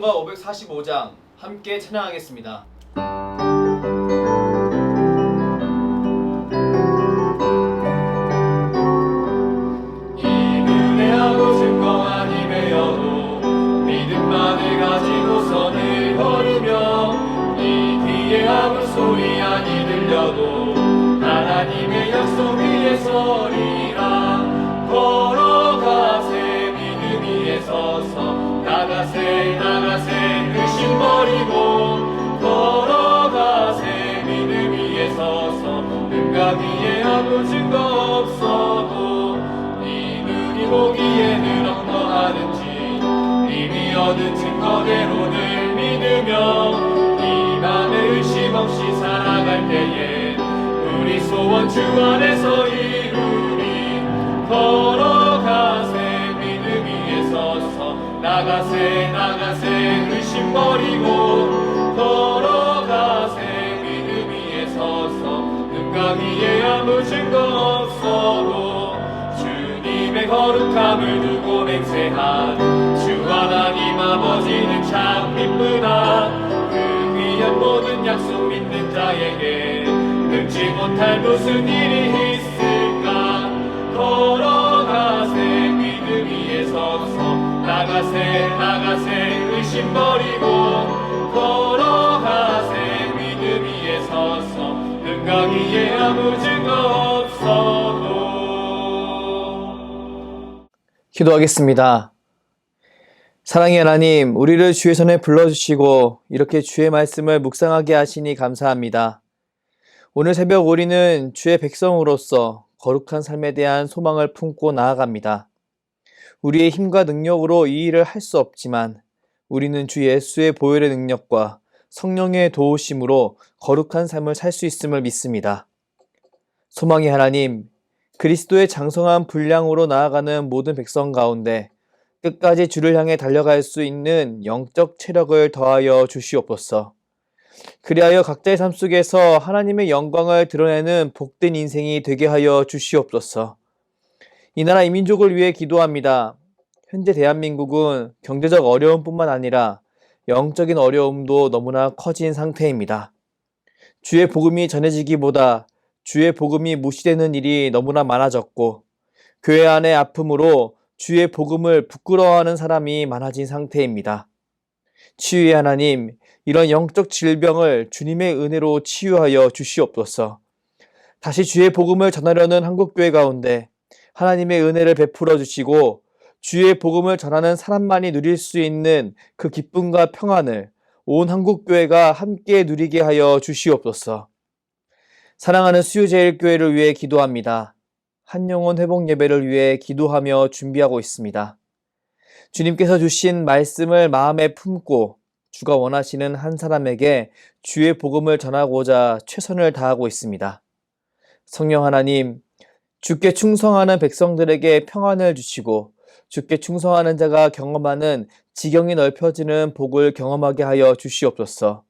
찬송가 545장 함께 찬양하겠습니다. 이 은혜하고 증거한 입에여도 믿음만을 가지고서는 걸으며 이 귀에 아무 소리 아니 들려도 하나님의 약속 위에 서리라. 걸어가세 믿음 위에 서서 나가세 의심 버리고 걸어가세 믿음 위에 서서 능가 위에 아무 증거 없어도 이 눈이 보기에는 어떠하든지 이미 얻은 증거대로 늘 믿으며 이 맘에 의심 없이 살아갈 때에 우리 소원 주 안에서 이루리. 걸어가세 믿음 위에 서서 나가세 의심 버리고 걸어가세 믿음 위에 서서 능가 위에 아무 증거 없어도 주님의 거룩함을 두고 맹세한 주 하나님 아버지는 참 기쁘다. 그 귀한 모든 약속 믿는 자에게 능지 못할 무슨 일이 있을까. 걸어가세 믿음 위에 서서 나가세 의심 버리고 걸어가세 믿음 위에 서서 능가 위에 아무 증거 없어도. 기도하겠습니다. 사랑의 하나님, 우리를 주의 손에 불러주시고 이렇게 주의 말씀을 묵상하게 하시니 감사합니다. 오늘 새벽 우리는 주의 백성으로서 거룩한 삶에 대한 소망을 품고 나아갑니다. 우리의 힘과 능력으로 이 일을 할 수 없지만 우리는 주 예수의 보혈의 능력과 성령의 도우심으로 거룩한 삶을 살 수 있음을 믿습니다. 소망의 하나님, 그리스도의 장성한 분량으로 나아가는 모든 백성 가운데 끝까지 주를 향해 달려갈 수 있는 영적 체력을 더하여 주시옵소서. 그리하여 각자의 삶 속에서 하나님의 영광을 드러내는 복된 인생이 되게 하여 주시옵소서. 이 나라 이 민족을 위해 기도합니다. 현재 대한민국은 경제적 어려움뿐만 아니라 영적인 어려움도 너무나 커진 상태입니다. 주의 복음이 전해지기보다 주의 복음이 무시되는 일이 너무나 많아졌고 교회 안의 아픔으로 주의 복음을 부끄러워하는 사람이 많아진 상태입니다. 치유의 하나님, 이런 영적 질병을 주님의 은혜로 치유하여 주시옵소서. 다시 주의 복음을 전하려는 한국교회 가운데 하나님의 은혜를 베풀어 주시고 주의 복음을 전하는 사람만이 누릴 수 있는 그 기쁨과 평안을 온 한국교회가 함께 누리게 하여 주시옵소서. 사랑하는 수유제일교회를 위해 기도합니다. 한영혼 회복 예배를 위해 기도하며 준비하고 있습니다. 주님께서 주신 말씀을 마음에 품고 주가 원하시는 한 사람에게 주의 복음을 전하고자 최선을 다하고 있습니다. 성령 하나님, 주께 충성하는 백성들에게 평안을 주시고 주께 충성하는 자가 경험하는 지경이 넓혀지는 복을 경험하게 하여 주시옵소서.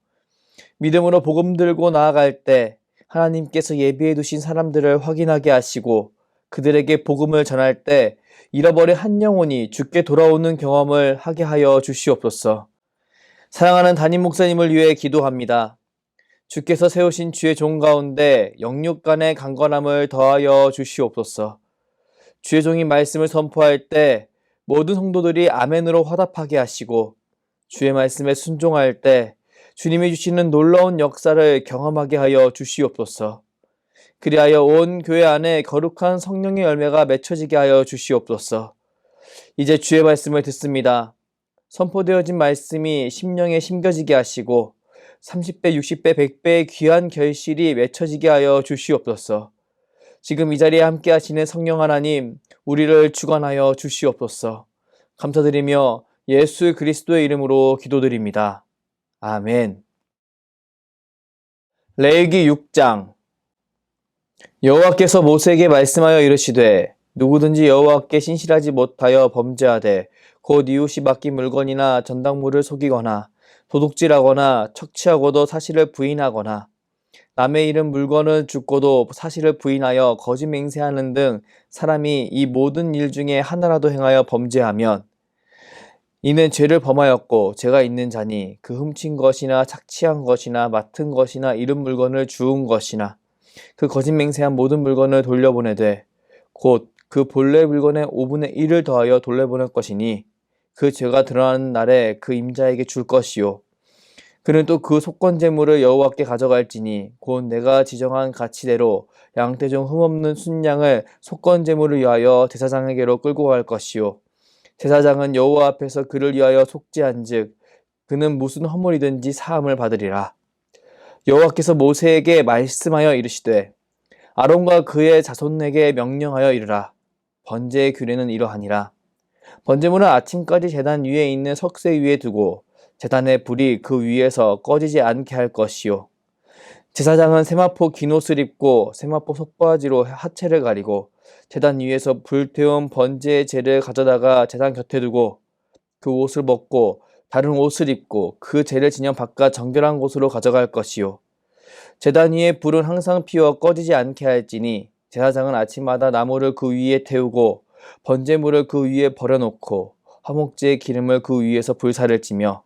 믿음으로 복음 들고 나아갈 때 하나님께서 예비해 두신 사람들을 확인하게 하시고 그들에게 복음을 전할 때 잃어버린 한 영혼이 주께 돌아오는 경험을 하게 하여 주시옵소서. 사랑하는 담임 목사님을 위해 기도합니다. 주께서 세우신 주의 종 가운데 영육 간의 강건함을 더하여 주시옵소서. 주의 종이 말씀을 선포할 때 모든 성도들이 아멘으로 화답하게 하시고 주의 말씀에 순종할 때 주님이 주시는 놀라운 역사를 경험하게 하여 주시옵소서. 그리하여 온 교회 안에 거룩한 성령의 열매가 맺혀지게 하여 주시옵소서. 이제 주의 말씀을 듣습니다. 선포되어진 말씀이 심령에 심겨지게 하시고 30배, 60배, 100배의 귀한 결실이 맺혀지게 하여 주시옵소서. 지금 이 자리에 함께 하시는 성령 하나님, 우리를 주관하여 주시옵소서. 감사드리며 예수 그리스도의 이름으로 기도드립니다. 아멘. 레위기 6장. 여호와께서 모세에게 말씀하여 이르시되 누구든지 여호와께 신실하지 못하여 범죄하되 곧 이웃이 맡긴 물건이나 전당물을 속이거나 도둑질하거나 척취하고도 사실을 부인하거나 남의 잃은 물건을 죽고도 사실을 부인하여 거짓 맹세하는 등 사람이 이 모든 일 중에 하나라도 행하여 범죄하면 이는 죄를 범하였고 죄가 있는 자니 그 훔친 것이나 착취한 것이나 맡은 것이나 잃은 물건을 주운 것이나 그 거짓 맹세한 모든 물건을 돌려보내되 곧 그 본래 물건의 5분의 1을 더하여 돌려보낼 것이니 그 죄가 드러나는 날에 그 임자에게 줄 것이요 그는 또 그 속건 제물을 여호와께 가져갈지니 곧 내가 지정한 가치대로 양떼 중 흠없는 순양을 속건 제물을 위하여 제사장에게로 끌고 갈 것이요 제사장은 여호와 앞에서 그를 위하여 속죄한즉 그는 무슨 허물이든지 사함을 받으리라. 여호와께서 모세에게 말씀하여 이르시되 아론과 그의 자손에게 명령하여 이르라. 번제의 규례는 이러하니라. 번제물은 아침까지 제단 위에 있는 석쇠 위에 두고 제단의 불이 그 위에서 꺼지지 않게 할 것이요. 제사장은 세마포 긴 옷을 입고 세마포 속바지로 하체를 가리고 제단 위에서 불태운 번제의 재를 가져다가 제단 곁에 두고 그 옷을 벗고 다른 옷을 입고 그 재를 진영 바깥 정결한 곳으로 가져갈 것이요. 제단 위에 불은 항상 피어 꺼지지 않게 할지니 제사장은 아침마다 나무를 그 위에 태우고 번제물을 그 위에 버려놓고 화목제의 기름을 그 위에서 불사를 찌며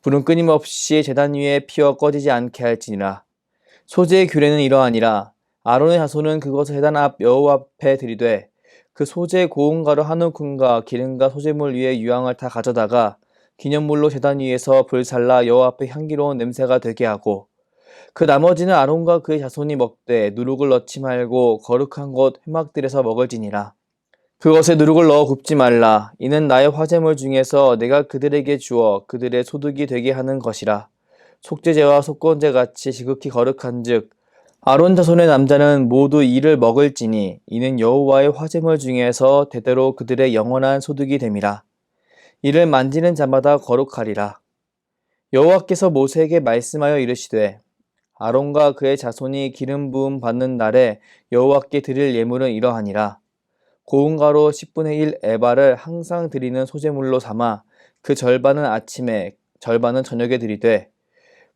불은 끊임없이 제단 위에 피어 꺼지지 않게 할지니라. 소제의 규례는 이러하니라. 아론의 자손은 그것을 제단 앞 여호와 앞에 들이되 그 소제 고운 가루 한 움큼과 기름과 소제물 위에 유황을 다 가져다가 기념물로 제단 위에서 불살라 여호와 앞에 향기로운 냄새가 되게 하고 그 나머지는 아론과 그의 자손이 먹되 누룩을 넣지 말고 거룩한 곳 회막들에서 먹을지니라. 그것에 누룩을 넣어 굽지 말라. 이는 나의 화제물 중에서 내가 그들에게 주어 그들의 소득이 되게 하는 것이라. 속죄제와 속건제 같이 지극히 거룩한즉 아론 자손의 남자는 모두 이를 먹을지니 이는 여호와의 화제물 중에서 대대로 그들의 영원한 소득이 됨이라. 이를 만지는 자마다 거룩하리라. 여호와께서 모세에게 말씀하여 이르시되 아론과 그의 자손이 기름 부음 받는 날에 여호와께 드릴 예물은 이러하니라. 고운 가루 10분의 1 에바를 항상 드리는 소제물로 삼아 그 절반은 아침에 절반은 저녁에 드리되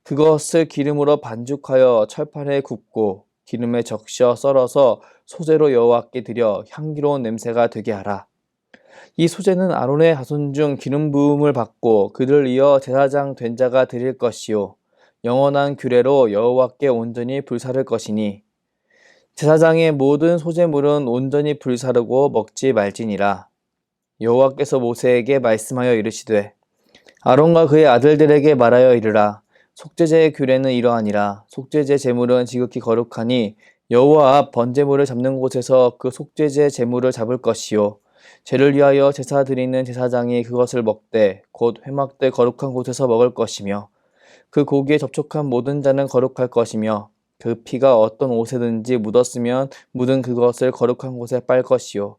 그것을 기름으로 반죽하여 철판에 굽고 기름에 적셔 썰어서 소제로 여호와께 드려 향기로운 냄새가 되게 하라. 이 소제는 아론의 자손 중 기름 부음을 받고 그를 이어 제사장 된 자가 드릴 것이요 영원한 규례로 여호와께 온전히 불사를 것이니 제사장의 모든 소제물은 온전히 불사르고 먹지 말지니라. 여호와께서 모세에게 말씀하여 이르시되 아론과 그의 아들들에게 말하여 이르라. 속죄제의 규례는 이러하니라. 속죄제 제물은 지극히 거룩하니 여호와 앞 번제물을 잡는 곳에서 그 속죄제 제물을 잡을 것이요 죄를 위하여 제사 드리는 제사장이 그것을 먹되 곧 회막될 거룩한 곳에서 먹을 것이며 그 고기에 접촉한 모든 자는 거룩할 것이며 그 피가 어떤 옷에든지 묻었으면 묻은 그것을 거룩한 곳에 빨 것이요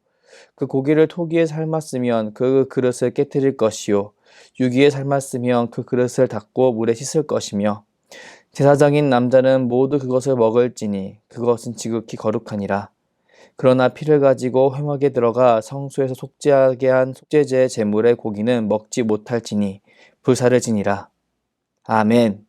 그 고기를 토기에 삶았으면 그 그릇을 깨뜨릴 것이요 유기에 삶았으면 그 그릇을 닦고 물에 씻을 것이며 제사장인 남자는 모두 그것을 먹을지니 그것은 지극히 거룩하니라. 그러나 피를 가지고 회막에 들어가 성소에서 속죄하게 한 속죄제의 제물의 고기는 먹지 못할지니 불사를 지니라. 아멘.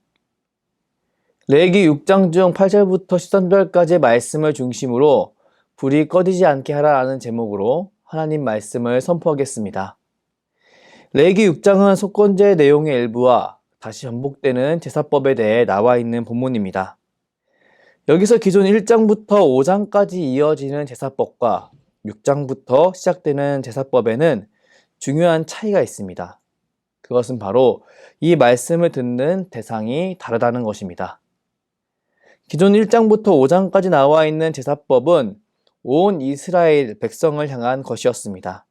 레위기 6장 중 8절부터 13절까지의 말씀을 중심으로 불이 꺼지지 않게 하라라는 제목으로 하나님 말씀을 선포하겠습니다. 레위기 6장은 속건제의 내용의 일부와 다시 반복되는 제사법에 대해 나와 있는 본문입니다. 여기서 기존 1장부터 5장까지 이어지는 제사법과 6장부터 시작되는 제사법에는 중요한 차이가 있습니다. 그것은 바로 이 말씀을 듣는 대상이 다르다는 것입니다. 기존 1장부터 5장까지 나와 있는 제사법은 온 이스라엘 백성을 향한 것이었습니다.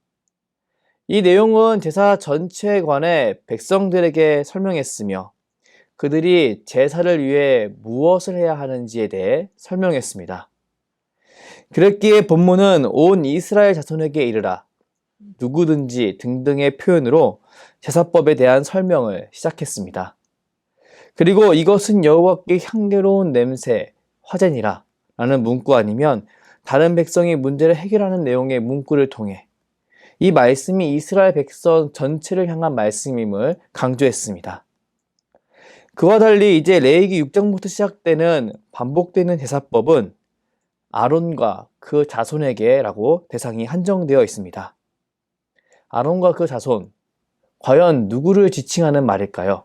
이 내용은 제사 전체에 관해 백성들에게 설명했으며 그들이 제사를 위해 무엇을 해야 하는지에 대해 설명했습니다. 그랬기에 본문은 온 이스라엘 자손에게 이르라, 누구든지 등등의 표현으로 제사법에 대한 설명을 시작했습니다. 그리고 이것은 여호와께 향기로운 냄새, 화제니라 라는 문구 아니면 다른 백성이 문제를 해결하는 내용의 문구를 통해 이 말씀이 이스라엘 백성 전체를 향한 말씀임을 강조했습니다. 그와 달리 이제 레위기 6장부터 시작되는 반복되는 제사법은 아론과 그 자손에게 라고 대상이 한정되어 있습니다. 아론과 그 자손, 과연 누구를 지칭하는 말일까요?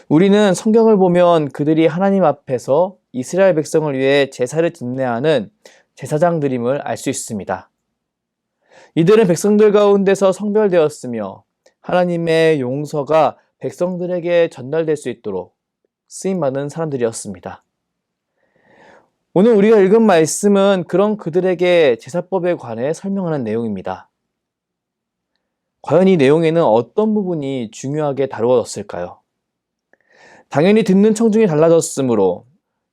우리는 성경을 보면 그들이 하나님 앞에서 이스라엘 백성을 위해 제사를 집례하는 제사장들임을 알 수 있습니다. 이들은 백성들 가운데서 성별되었으며 하나님의 용서가 백성들에게 전달될 수 있도록 쓰임받은 사람들이었습니다. 오늘 우리가 읽은 말씀은 그런 그들에게 제사법에 관해 설명하는 내용입니다. 과연 이 내용에는 어떤 부분이 중요하게 다루어졌을까요? 당연히 듣는 청중이 달라졌으므로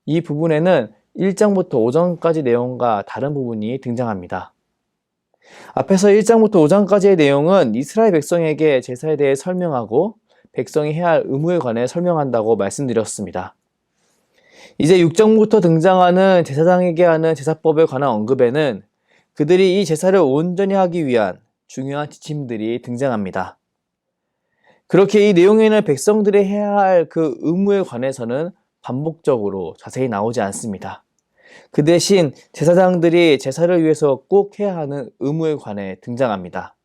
이 부분에는 1장부터 5장까지 내용과 다른 부분이 등장합니다. 앞에서 1장부터 5장까지의 내용은 이스라엘 백성에게 제사에 대해 설명하고 백성이 해야 할 의무에 관해 설명한다고 말씀드렸습니다. 이제 6장부터 등장하는 제사장에게 하는 제사법에 관한 언급에는 그들이 이 제사를 온전히 하기 위한 중요한 지침들이 등장합니다. 그렇게 이 내용에는 백성들이 해야 할 그 의무에 관해서는 반복적으로 자세히 나오지 않습니다. 그 대신 제사장들이 제사를 위해서 꼭 해야 하는 의무에 관해 등장합니다.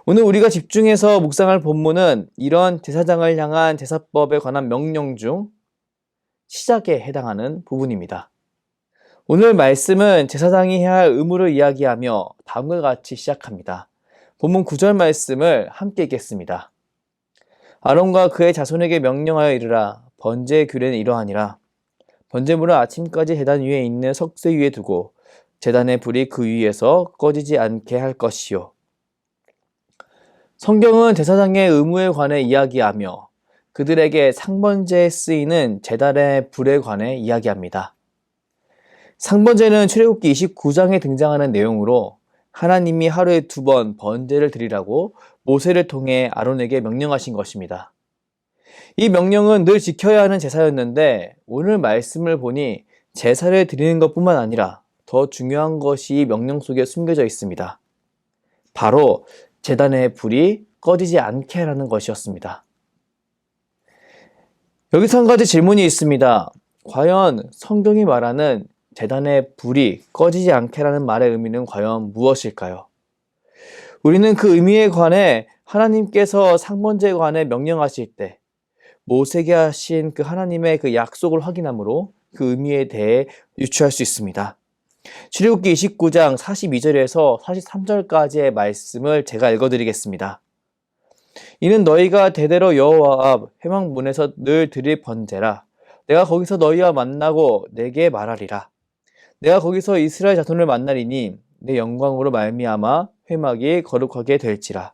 오늘 우리가 집중해서 묵상할 본문은 이런 제사장을 향한 제사법에 관한 명령 중 시작에 해당하는 부분입니다. 오늘 말씀은 제사장이 해야 할 의무를 이야기하며 다음과 같이 시작합니다. 본문 9절 말씀을 함께 읽겠습니다. 아론과 그의 자손에게 명령하여 이르라. 번제의 규례는 이러하니라. 번제물은 아침까지 제단 위에 있는 석쇠 위에 두고 제단의 불이 그 위에서 꺼지지 않게 할 것이요. 성경은 제사장의 의무에 관해 이야기하며 그들에게 상번제에 쓰이는 제단의 불에 관해 이야기합니다. 상번제는 출애굽기 29장에 등장하는 내용으로 하나님이 하루에 2번 번제를 드리라고 모세를 통해 아론에게 명령하신 것입니다. 이 명령은 늘 지켜야 하는 제사였는데 오늘 말씀을 보니 제사를 드리는 것뿐만 아니라 더 중요한 것이 명령 속에 숨겨져 있습니다. 바로 제단의 불이 꺼지지 않게 하라는 것이었습니다. 여기서 한 가지 질문이 있습니다. 과연 성경이 말하는 제단의 불이 꺼지지 않게 하라는 말의 의미는 과연 무엇일까요? 우리는 그 의미에 관해 하나님께서 상번제에 관해 명령하실 때 모세에게 하신 그 하나님의 그 약속을 확인함으로 그 의미에 대해 유추할 수 있습니다. 출애굽기 29장 42절에서 43절까지의 말씀을 제가 읽어드리겠습니다. 이는 너희가 대대로 여호와 앞 회막문에서 늘 드릴 번제라. 내가 거기서 너희와 만나고 내게 말하리라. 내가 거기서 이스라엘 자손을 만나리니 내 영광으로 말미암아 회막이 거룩하게 될지라.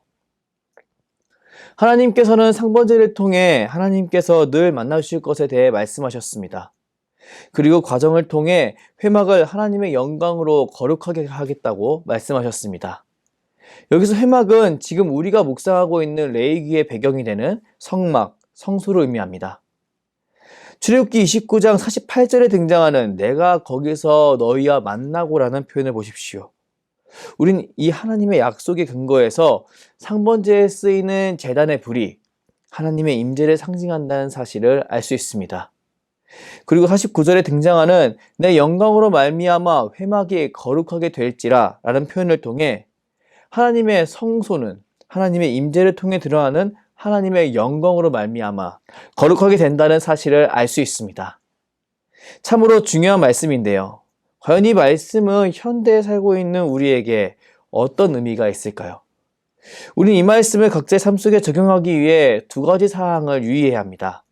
하나님께서는 상번제를 통해 하나님께서 늘 만나주실 것에 대해 말씀하셨습니다. 그리고 과정을 통해 회막을 하나님의 영광으로 거룩하게 하겠다고 말씀하셨습니다. 여기서 회막은 지금 우리가 묵상하고 있는 레위기의 배경이 되는 성막, 성소를 의미합니다. 출애굽기 29장 48절에 등장하는 내가 거기서 너희와 만나고라는 표현을 보십시오. 우린 이 하나님의 약속의 근거에서 상번제에 쓰이는 제단의 불이 하나님의 임재를 상징한다는 사실을 알 수 있습니다. 그리고 49절에 등장하는 내 영광으로 말미암아 회막이 거룩하게 될지라 라는 표현을 통해 하나님의 성소는 하나님의 임재를 통해 드러나는 하나님의 영광으로 말미암아 거룩하게 된다는 사실을 알 수 있습니다. 참으로 중요한 말씀인데요. 과연 이 말씀은 현대에 살고 있는 우리에게 어떤 의미가 있을까요? 우리는 이 말씀을 각자의 삶 속에 적용하기 위해 2가지 사항을 유의해야 합니다.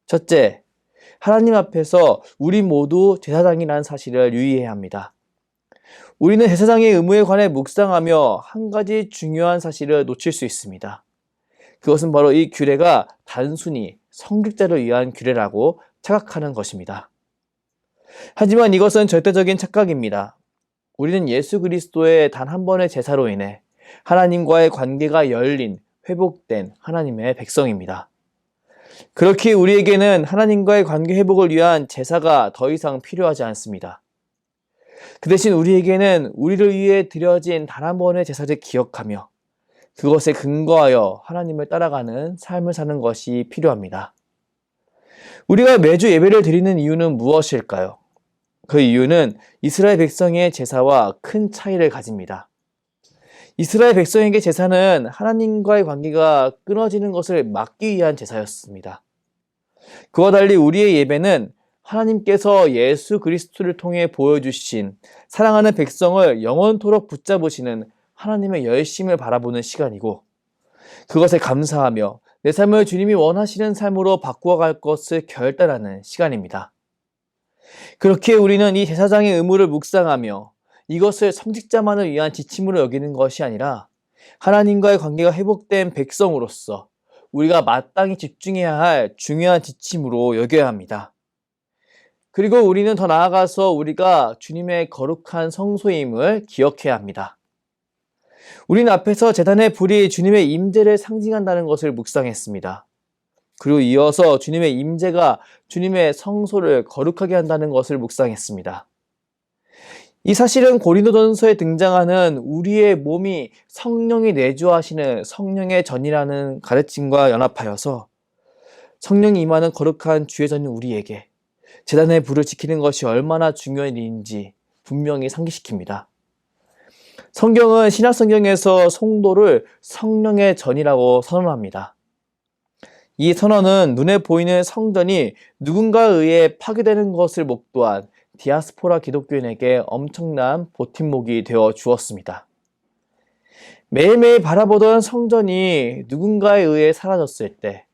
첫째, 하나님 앞에서 우리 모두 제사장이라는 사실을 유의해야 합니다. 우리는 제사장의 의무에 관해 묵상하며 한 가지 중요한 사실을 놓칠 수 있습니다. 그것은 바로 이 규례가 단순히 성직자를 위한 규례라고 착각하는 것입니다. 하지만 이것은 절대적인 착각입니다. 우리는 예수 그리스도의 단 한 번의 제사로 인해 하나님과의 관계가 열린, 회복된 하나님의 백성입니다. 그렇기에 우리에게는 하나님과의 관계 회복을 위한 제사가 더 이상 필요하지 않습니다. 그 대신 우리에게는 우리를 위해 드려진 단 한 번의 제사를 기억하며 그것에 근거하여 하나님을 따라가는 삶을 사는 것이 필요합니다. 우리가 매주 예배를 드리는 이유는 무엇일까요? 그 이유는 이스라엘 백성의 제사와 큰 차이를 가집니다. 이스라엘 백성에게 제사는 하나님과의 관계가 끊어지는 것을 막기 위한 제사였습니다. 그와 달리 우리의 예배는 하나님께서 예수 그리스도를 통해 보여주신 사랑하는 백성을 영원토록 붙잡으시는 하나님의 열심을 바라보는 시간이고, 그것에 감사하며 내 삶을 주님이 원하시는 삶으로 바꾸어갈 것을 결단하는 시간입니다. 그렇게 우리는 이 제사장의 의무를 묵상하며 이것을 성직자만을 위한 지침으로 여기는 것이 아니라 하나님과의 관계가 회복된 백성으로서 우리가 마땅히 집중해야 할 중요한 지침으로 여겨야 합니다. 그리고 우리는 더 나아가서 우리가 주님의 거룩한 성소임을 기억해야 합니다. 우리는 앞에서 제단의 불이 주님의 임재를 상징한다는 것을 묵상했습니다. 그리고 이어서 주님의 임재가 주님의 성소를 거룩하게 한다는 것을 묵상했습니다. 이 사실은 고린도전서에 등장하는 우리의 몸이 성령이 내주하시는 성령의 전이라는 가르침과 연합하여서 성령이 임하는 거룩한 주의 전인 우리에게 제단의 불을 지키는 것이 얼마나 중요한 일인지 분명히 상기시킵니다. 성경은 신약성경에서 성도를 성령의 전이라고 선언합니다. 이 선언은 눈에 보이는 성전이 누군가에 의해 파괴되는 것을 목도한 디아스포라 기독교인에게 엄청난 버팀목이 되어 주었습니다. 매일매일 바라보던 성전이 누군가에 의해 사라졌을 때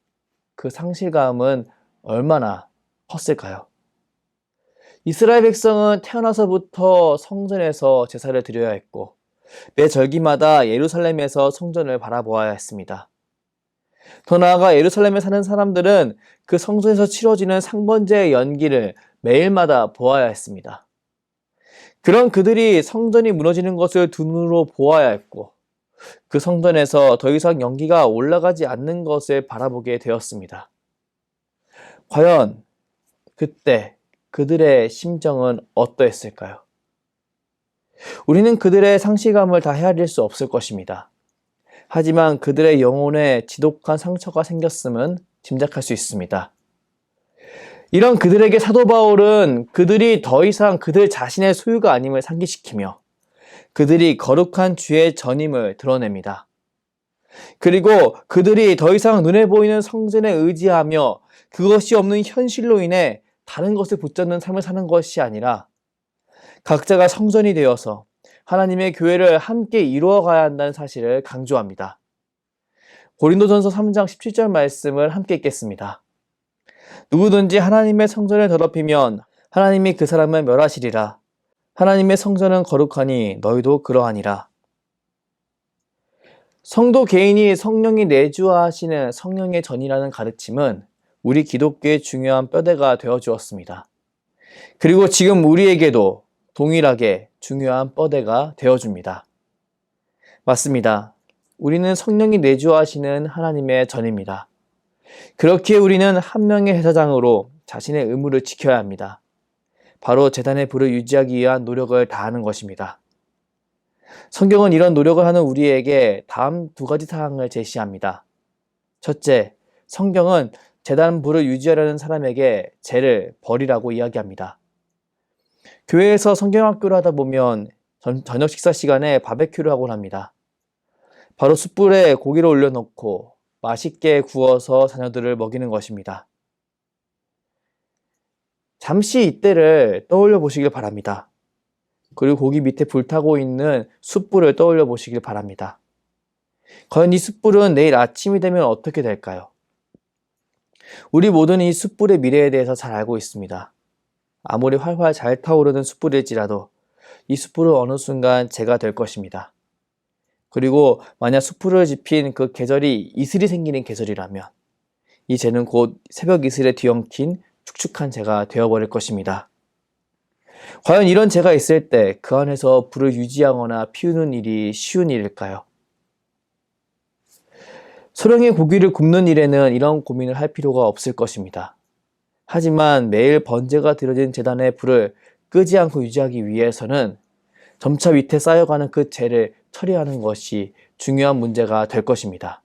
그 상실감은 얼마나 컸을까요? 이스라엘 백성은 태어나서부터 성전에서 제사를 드려야 했고 매 절기마다 예루살렘에서 성전을 바라보아야 했습니다. 더 나아가 예루살렘에 사는 사람들은 그 성전에서 치러지는 상번제의 연기를 매일마다 보아야 했습니다. 그런 그들이 성전이 무너지는 것을 두 눈으로 보아야 했고 그 성전에서 더 이상 연기가 올라가지 않는 것을 바라보게 되었습니다. 과연 그때 그들의 심정은 어떠했을까요? 우리는 그들의 상실감을 다 헤아릴 수 없을 것입니다. 하지만 그들의 영혼에 지독한 상처가 생겼음은 짐작할 수 있습니다. 이런 그들에게 사도 바울은 그들이 더 이상 그들 자신의 소유가 아님을 상기시키며 그들이 거룩한 주의 전임을 드러냅니다. 그리고 그들이 더 이상 눈에 보이는 성전에 의지하며 그것이 없는 현실로 인해 다른 것을 붙잡는 삶을 사는 것이 아니라 각자가 성전이 되어서 하나님의 교회를 함께 이루어가야 한다는 사실을 강조합니다. 고린도전서 3장 17절 말씀을 함께 읽겠습니다. 누구든지 하나님의 성전을 더럽히면 하나님이 그 사람을 멸하시리라. 하나님의 성전은 거룩하니 너희도 그러하니라. 성도 개인이 성령이 내주하시는 성령의 전이라는 가르침은 우리 기독교의 중요한 뼈대가 되어 주었습니다. 그리고 지금 우리에게도 동일하게 중요한 뼈대가 되어줍니다. 맞습니다. 우리는 성령이 내주하시는 하나님의 전입니다. 그렇기에 우리는 한 명의 제사장으로 자신의 의무를 지켜야 합니다. 바로 제단의 불을 유지하기 위한 노력을 다하는 것입니다. 성경은 이런 노력을 하는 우리에게 다음 두 가지 사항을 제시합니다. 첫째, 성경은 제단 불을 유지하려는 사람에게 죄를 버리라고 이야기합니다. 교회에서 성경학교를 하다 보면 저녁 식사 시간에 바베큐를 하곤 합니다. 바로 숯불에 고기를 올려놓고 맛있게 구워서 자녀들을 먹이는 것입니다. 잠시 이때를 떠올려 보시길 바랍니다. 그리고 고기 밑에 불타고 있는 숯불을 떠올려 보시길 바랍니다. 과연 이 숯불은 내일 아침이 되면 어떻게 될까요? 우리 모두는 이 숯불의 미래에 대해서 잘 알고 있습니다. 아무리 활활 잘 타오르는 숯불일지라도 이 숯불은 어느 순간 재가 될 것입니다. 그리고 만약 숯불을 지핀 그 계절이 이슬이 생기는 계절이라면 이 재는 곧 새벽 이슬에 뒤엉킨 축축한 재가 되어버릴 것입니다. 과연 이런 재가 있을 때 그 안에서 불을 유지하거나 피우는 일이 쉬운 일일까요? 소량의 고기를 굽는 일에는 이런 고민을 할 필요가 없을 것입니다. 하지만 매일 번제가 드려진 제단의 불을 끄지 않고 유지하기 위해서는 점차 밑에 쌓여가는 그 재를 처리하는 것이 중요한 문제가 될 것입니다.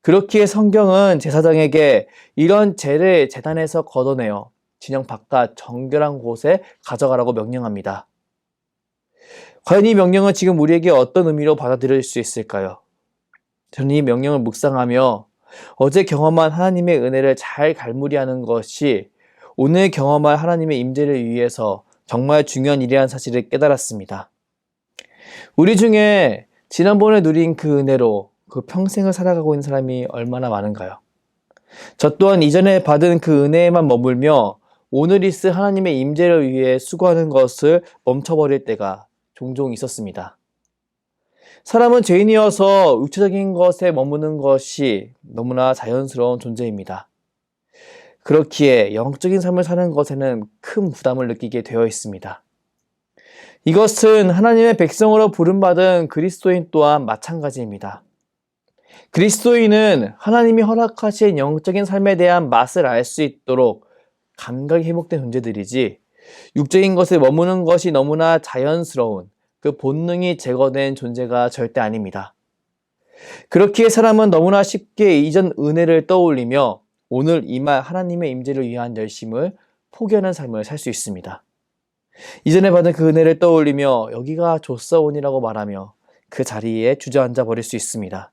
그렇기에 성경은 제사장에게 이런 재를 제단에서 걷어내어 진영 바깥 정결한 곳에 가져가라고 명령합니다. 과연 이 명령은 지금 우리에게 어떤 의미로 받아들일 수 있을까요? 저는 이 명령을 묵상하며 어제 경험한 하나님의 은혜를 잘 갈무리하는 것이 오늘 경험할 하나님의 임재를 위해서 정말 중요한 일이라는 사실을 깨달았습니다. 우리 중에 지난번에 누린 그 은혜로 그 평생을 살아가고 있는 사람이 얼마나 많은가요? 저 또한 이전에 받은 그 은혜에만 머물며 오늘 있을 하나님의 임재를 위해 수고하는 것을 멈춰버릴 때가 종종 있었습니다. 사람은 죄인이어서 육체적인 것에 머무는 것이 너무나 자연스러운 존재입니다. 그렇기에 영적인 삶을 사는 것에는 큰 부담을 느끼게 되어 있습니다. 이것은 하나님의 백성으로 부름받은 그리스도인 또한 마찬가지입니다. 그리스도인은 하나님이 허락하신 영적인 삶에 대한 맛을 알 수 있도록 감각이 회복된 존재들이지 육적인 것에 머무는 것이 너무나 자연스러운 그 본능이 제거된 존재가 절대 아닙니다. 그렇기에 사람은 너무나 쉽게 이전 은혜를 떠올리며 오늘 임할 하나님의 임재를 위한 열심을 포기하는 삶을 살 수 있습니다. 이전에 받은 그 은혜를 떠올리며 여기가 좋사온이라고 말하며 그 자리에 주저앉아 버릴 수 있습니다.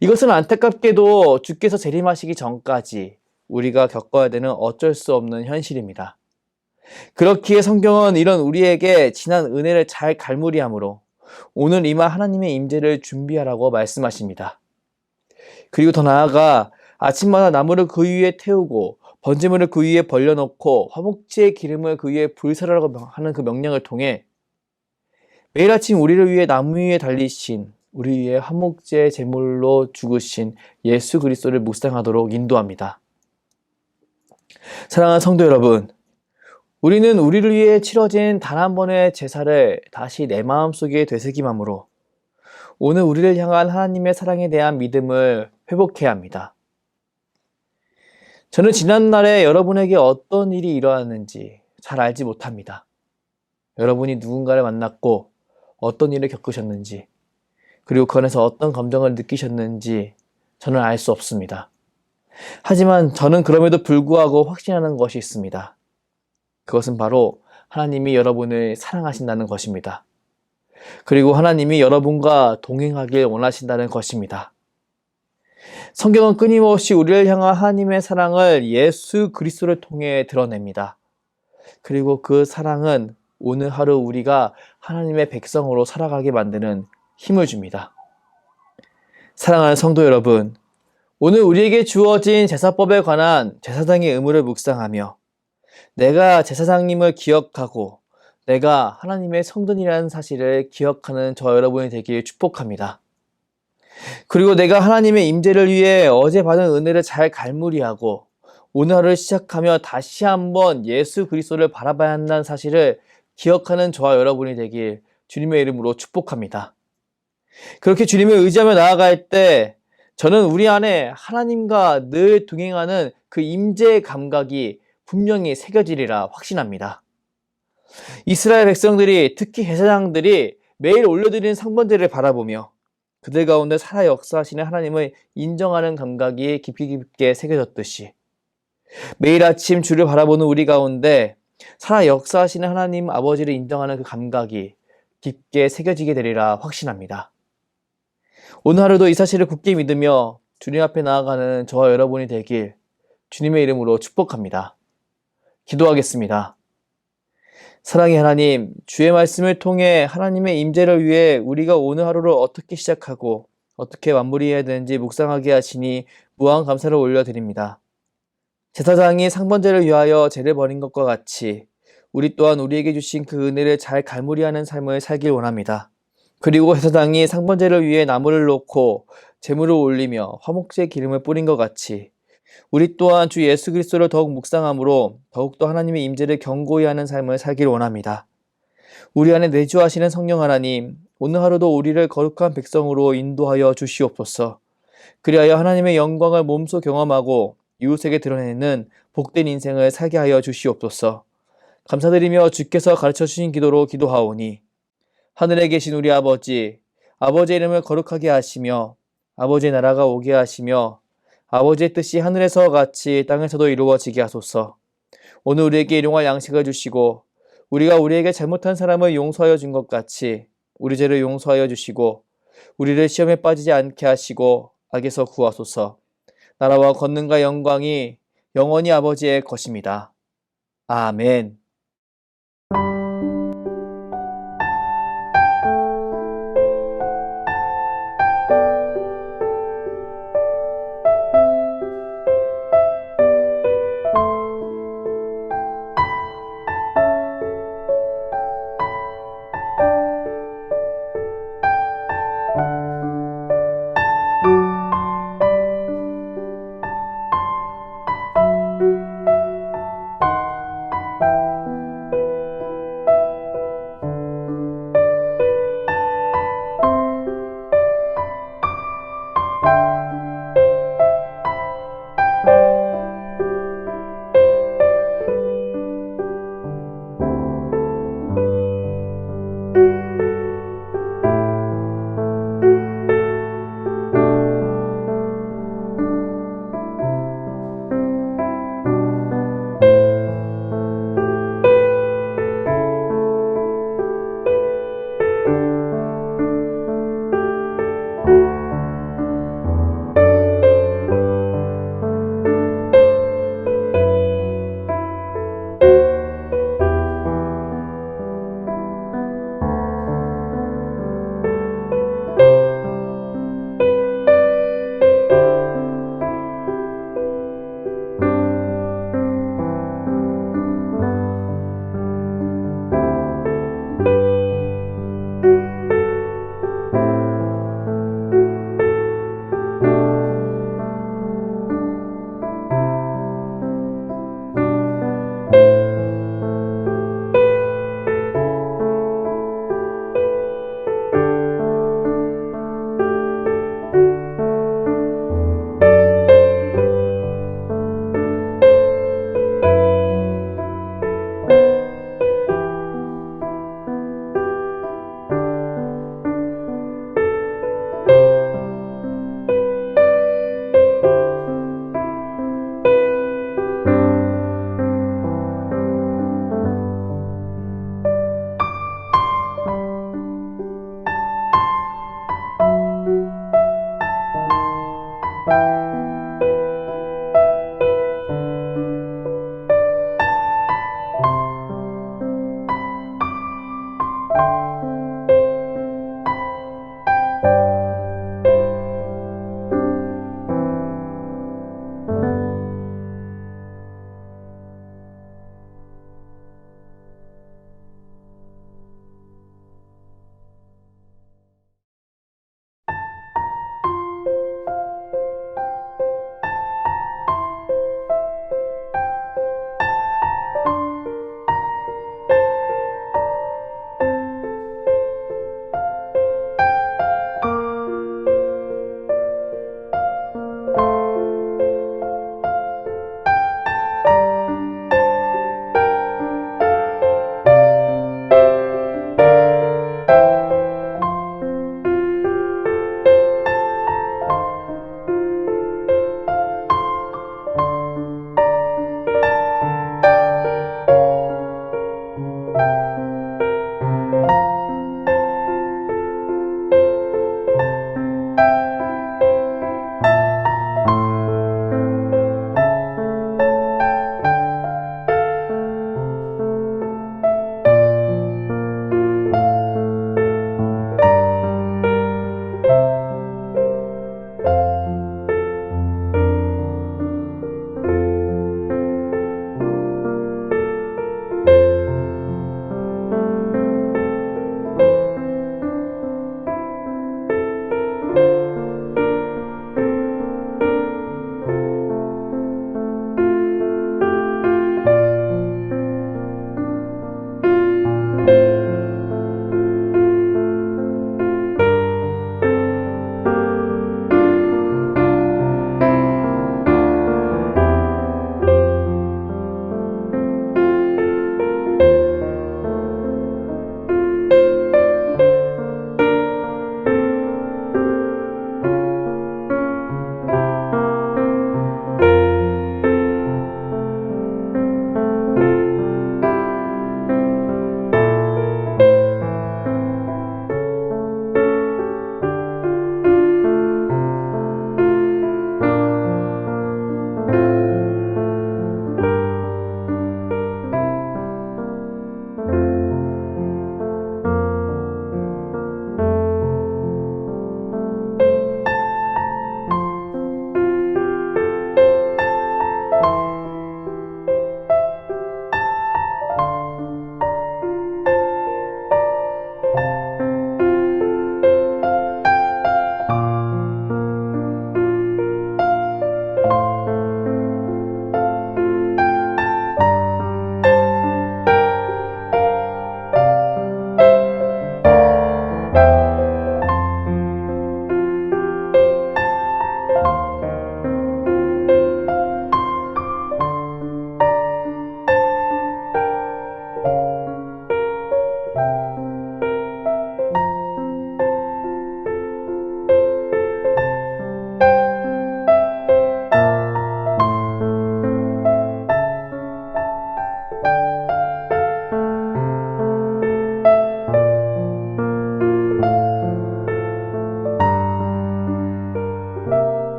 이것은 안타깝게도 주께서 재림하시기 전까지 우리가 겪어야 되는 어쩔 수 없는 현실입니다. 그렇기에 성경은 이런 우리에게 지난 은혜를 잘 갈무리함으로 오늘 임할 하나님의 임재를 준비하라고 말씀하십니다. 그리고 더 나아가 아침마다 나무를 그 위에 태우고 번제물을 그 위에 벌려놓고 화목제의 기름을 그 위에 불사르라고 하는 그 명령을 통해 매일 아침 우리를 위해 나무 위에 달리신 우리 위해 화목제 제물로 죽으신 예수 그리스도를 묵상하도록 인도합니다. 사랑하는 성도 여러분, 우리는 우리를 위해 치러진 단 한 번의 제사를 다시 내 마음속에 되새김함으로 오늘 우리를 향한 하나님의 사랑에 대한 믿음을 회복해야 합니다. 저는 지난날에 여러분에게 어떤 일이 일어났는지 잘 알지 못합니다. 여러분이 누군가를 만났고 어떤 일을 겪으셨는지 그리고 그 안에서 어떤 감정을 느끼셨는지 저는 알 수 없습니다. 하지만 저는 그럼에도 불구하고 확신하는 것이 있습니다. 그것은 바로 하나님이 여러분을 사랑하신다는 것입니다. 그리고 하나님이 여러분과 동행하길 원하신다는 것입니다. 성경은 끊임없이 우리를 향한 하나님의 사랑을 예수 그리스도를 통해 드러냅니다. 그리고 그 사랑은 오늘 하루 우리가 하나님의 백성으로 살아가게 만드는 힘을 줍니다. 사랑하는 성도 여러분, 오늘 우리에게 주어진 제사법에 관한 제사장의 의무를 묵상하며 내가 제사장님을 기억하고 내가 하나님의 성전이라는 사실을 기억하는 저 여러분이 되길 축복합니다. 그리고 내가 하나님의 임재를 위해 어제 받은 은혜를 잘 갈무리하고 오늘 하루를 시작하며 다시 한번 예수 그리스도를 바라봐야 한다는 사실을 기억하는 저와 여러분이 되길 주님의 이름으로 축복합니다. 그렇게 주님을 의지하며 나아갈 때 저는 우리 안에 하나님과 늘 동행하는 그 임재의 감각이 분명히 새겨지리라 확신합니다. 이스라엘 백성들이 특히 제사장들이 매일 올려드리는 상번제를 바라보며 그들 가운데 살아 역사하시는 하나님을 인정하는 감각이 깊이 깊게 새겨졌듯이 매일 아침 주를 바라보는 우리 가운데 살아 역사하시는 하나님 아버지를 인정하는 그 감각이 깊게 새겨지게 되리라 확신합니다. 오늘 하루도 이 사실을 굳게 믿으며 주님 앞에 나아가는 저와 여러분이 되길 주님의 이름으로 축복합니다. 기도하겠습니다. 사랑의 하나님, 주의 말씀을 통해 하나님의 임재를 위해 우리가 오늘 하루를 어떻게 시작하고 어떻게 마무리해야 되는지 묵상하게 하시니 무한 감사를 올려드립니다. 제사장이 상번제를 위하여 제를 버린 것과 같이 우리 또한 우리에게 주신 그 은혜를 잘 갈무리하는 삶을 살길 원합니다. 그리고 제사장이 상번제를 위해 나무를 놓고 제물을 올리며 화목제 기름을 뿌린 것 같이 우리 또한 주 예수 그리스도를 더욱 묵상함으로 더욱더 하나님의 임재를 견고히 하는 삶을 살길 원합니다. 우리 안에 내주하시는 성령 하나님, 오늘 하루도 우리를 거룩한 백성으로 인도하여 주시옵소서. 그리하여 하나님의 영광을 몸소 경험하고 이웃에게 드러내는 복된 인생을 살게 하여 주시옵소서. 감사드리며 주께서 가르쳐 주신 기도로 기도하오니 하늘에 계신 우리 아버지, 아버지의 이름을 거룩하게 하시며 아버지의 나라가 오게 하시며 아버지의 뜻이 하늘에서 같이 땅에서도 이루어지게 하소서. 오늘 우리에게 일용할 양식을 주시고 우리가 우리에게 잘못한 사람을 용서하여 준 것 같이 우리 죄를 용서하여 주시고 우리를 시험에 빠지지 않게 하시고 악에서 구하소서. 나라와 권능과 영광이 영원히 아버지의 것입니다. 아멘.